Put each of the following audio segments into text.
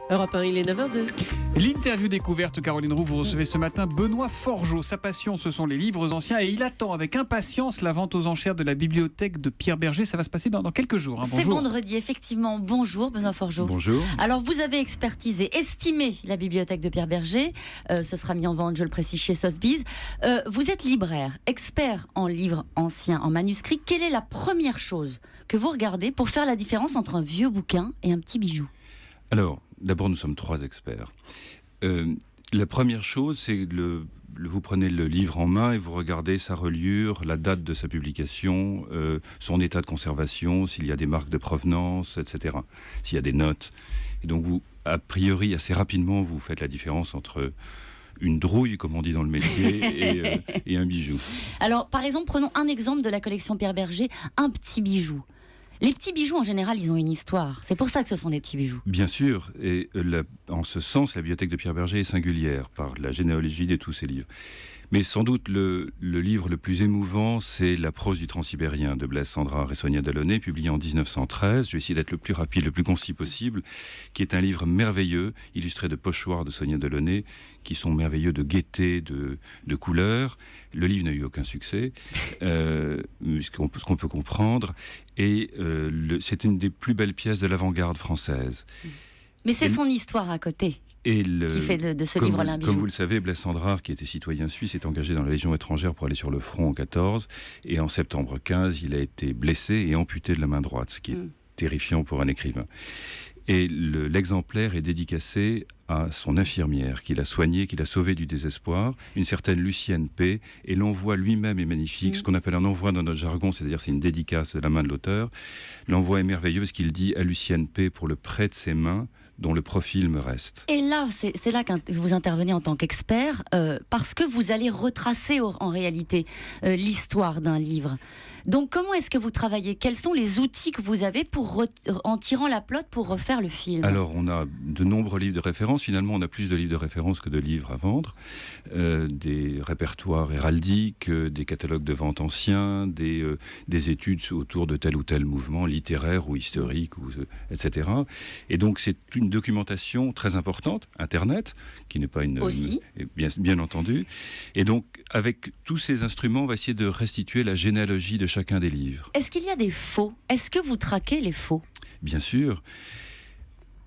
Europe 1, il est 9h02. L'interview découverte, Caroline Roux, vous recevez ce matin Benoît Forgeot. Sa passion, ce sont les livres anciens et il attend avec impatience la vente aux enchères de la bibliothèque de Pierre Berger. Ça va se passer dans quelques jours. C'est vendredi, effectivement. Bonjour Benoît Forgeot. Bonjour. Alors vous avez expertisé, estimé la bibliothèque de Pierre Berger. Ce sera mis en vente, je le précise, chez Sotheby's. Vous êtes libraire, expert en livres anciens, en manuscrits. Quelle est la première chose que vous regardez pour faire la différence entre un vieux bouquin et un petit bijou ? Alors, d'abord, nous sommes trois experts. La première chose, c'est vous prenez le livre en main et vous regardez sa reliure, la date de sa publication, son état de conservation, s'il y a des marques de provenance, etc. S'il y a des notes. Et donc, vous, a priori, assez rapidement, vous faites la différence entre une drouille, comme on dit dans le métier, et un bijou. Alors, par exemple, prenons un exemple de la collection Pierre Berger, un petit bijou. Les petits bijoux, en général, ils ont une histoire. C'est pour ça que ce sont des petits bijoux. Bien sûr. Et en ce sens, la bibliothèque de Pierre Berger est singulière par la généalogie de tous ses livres. Mais sans doute, le livre le plus émouvant, c'est La prose du Transsibérien de Blaise Cendrars et Sonia Delaunay, publié en 1913. Je vais essayer d'être le plus rapide, le plus concis possible, qui est un livre merveilleux, illustré de pochoirs de Sonia Delaunay, qui sont merveilleux de gaieté, de couleurs. Le livre n'a eu aucun succès, ce qu'on peut comprendre. Et c'est une des plus belles pièces de l'avant-garde française. Mais c'est son histoire à côté. Qui fait de ce livre-là un bijou. Comme vous le savez, Blaise Cendrars, qui était citoyen suisse, est engagé dans la Légion étrangère pour aller sur le front en 14. Et en septembre 15, il a été blessé et amputé de la main droite, ce qui est terrifiant pour un écrivain. Et l'exemplaire est dédicacé à son infirmière, qu'il a soignée, qu'il a sauvée du désespoir, une certaine Lucienne P. Et l'envoi lui-même est magnifique, ce qu'on appelle un envoi dans notre jargon, c'est-à-dire c'est une dédicace de la main de l'auteur. L'envoi est merveilleux parce qu'il dit à Lucienne P. pour le prêt de ses mains, dont le profil me reste. Et là, c'est là que vous intervenez en tant qu'expert, parce que vous allez retracer en réalité l'histoire d'un livre. Donc comment est-ce que vous travaillez ? Quels sont les outils que vous avez en tirant la pelote pour refaire le film ? Alors on a de nombreux livres de référence. Finalement, on a plus de livres de référence que de livres à vendre. Des répertoires héraldiques, des catalogues de vente anciens, des études autour de tel ou tel mouvement littéraire ou historique, etc. Et donc c'est une documentation très importante, Internet, qui n'est pas bien entendu. Et donc, avec tous ces instruments, on va essayer de restituer la généalogie de chacun des livres. Est-ce qu'il y a des faux ? Est-ce que vous traquez les faux ? Bien sûr.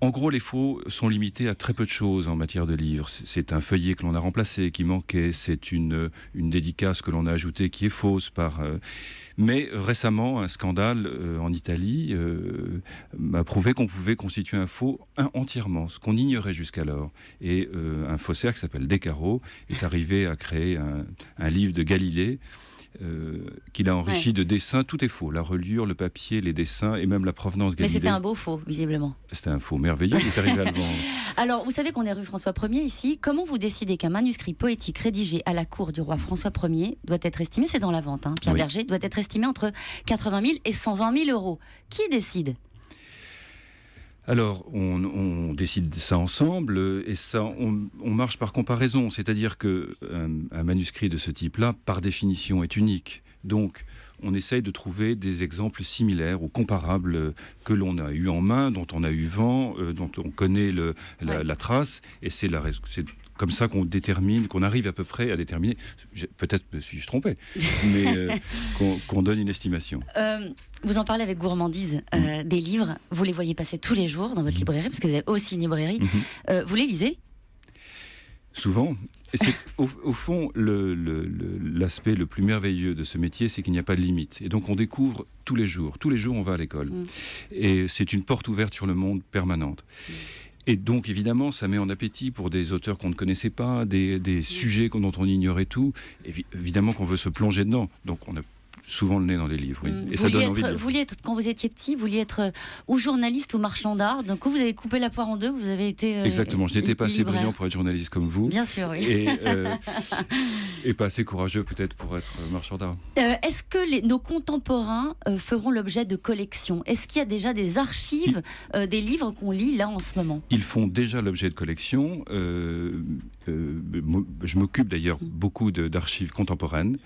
En gros, les faux sont limités à très peu de choses en matière de livres. C'est un feuillet que l'on a remplacé, qui manquait. C'est une dédicace que l'on a ajoutée qui est fausse. Mais récemment, un scandale en Italie m'a prouvé qu'on pouvait constituer un faux entièrement, ce qu'on ignorait jusqu'alors. Et un faussaire qui s'appelle Descarreaux est arrivé à créer un livre de Galilée qu'il a enrichi de dessins. Tout est faux, la reliure, le papier, les dessins et même la provenance Galilée. Mais c'était un beau faux, visiblement. C'était un faux merveilleux, il est arrivé à le vendre. Alors, vous savez qu'on est rue François 1er ici. Comment vous décidez qu'un manuscrit poétique rédigé à la cour du roi François 1er doit être estimé, c'est dans la vente, Pierre Berger, doit être estimé entre 80 000 et 120 000 euros. Qui décide ? Alors, on décide ça ensemble, et ça, on marche par comparaison, c'est-à-dire qu'un manuscrit de ce type-là, par définition, est unique. Donc, on essaye de trouver des exemples similaires ou comparables que l'on a eu en main, dont on a eu vent, dont on connaît la trace, et c'est comme ça qu'on arrive à peu près à déterminer, peut-être me suis-je trompé, mais qu'on donne une estimation. Vous en parlez avec gourmandise, des livres, vous les voyez passer tous les jours dans votre librairie, parce que vous avez aussi une librairie. Vous les lisez ? Souvent. Et c'est, au fond, l'aspect le plus merveilleux de ce métier, c'est qu'il n'y a pas de limite. Et donc on découvre tous les jours. Tous les jours, on va à l'école. Et c'est une porte ouverte sur le monde permanente. Et donc, évidemment, ça met en appétit pour des auteurs qu'on ne connaissait pas, des sujets dont on ignorait tout. Évidemment qu'on veut se plonger dedans. Donc, on a souvent le nez dans les livres, oui. Et ça donne envie de lire. Vous vouliez être, quand vous étiez petit, vous vouliez être ou journaliste ou marchand d'art. Donc, vous avez coupé la poire en deux, vous avez été exactement, je n'étais pas assez brillant pour être journaliste comme vous. Bien sûr, oui. Et pas assez courageux peut-être pour être marchand d'art. Est-ce que nos contemporains feront l'objet de collections ? Est-ce qu'il y a déjà des archives des livres qu'on lit là en ce moment ? Ils font déjà l'objet de collections. Je m'occupe d'ailleurs beaucoup d'archives contemporaines.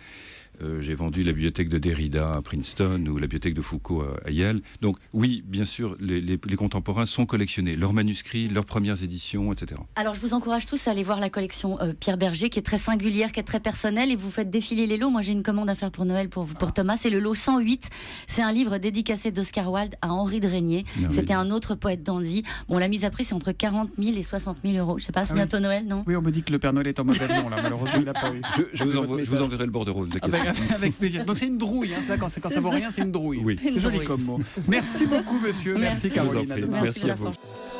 J'ai vendu la bibliothèque de Derrida à Princeton ou la bibliothèque de Foucault à Yale. Donc oui, bien sûr, les contemporains sont collectionnés, leurs manuscrits, leurs premières éditions, etc. Alors je vous encourage tous à aller voir la collection Pierre Bergé, qui est très singulière, qui est très personnelle, et vous faites défiler les lots. Moi j'ai une commande à faire pour Noël pour Thomas, c'est le lot 108. C'est un livre dédicacé d'Oscar Wilde à Henri de Régnier. C'était un autre poète dandy. Bon, la mise à prix c'est entre 40 000 et 60 000 euros. Je sais pas, c'est bientôt Noël, non? Oui, on me dit que le Père Noël est en mode avion, là, malheureusement il n'a pas eu. Je vous enverrai le bordereau, ne vous inquiétez pas. Avec plaisir. Donc c'est une drouille, hein, ça, quand ça vaut rien, c'est une drouille. Oui. C'est joli comme mot. Merci beaucoup, monsieur. Merci, Caroline. À demain. Merci à vous. Fin.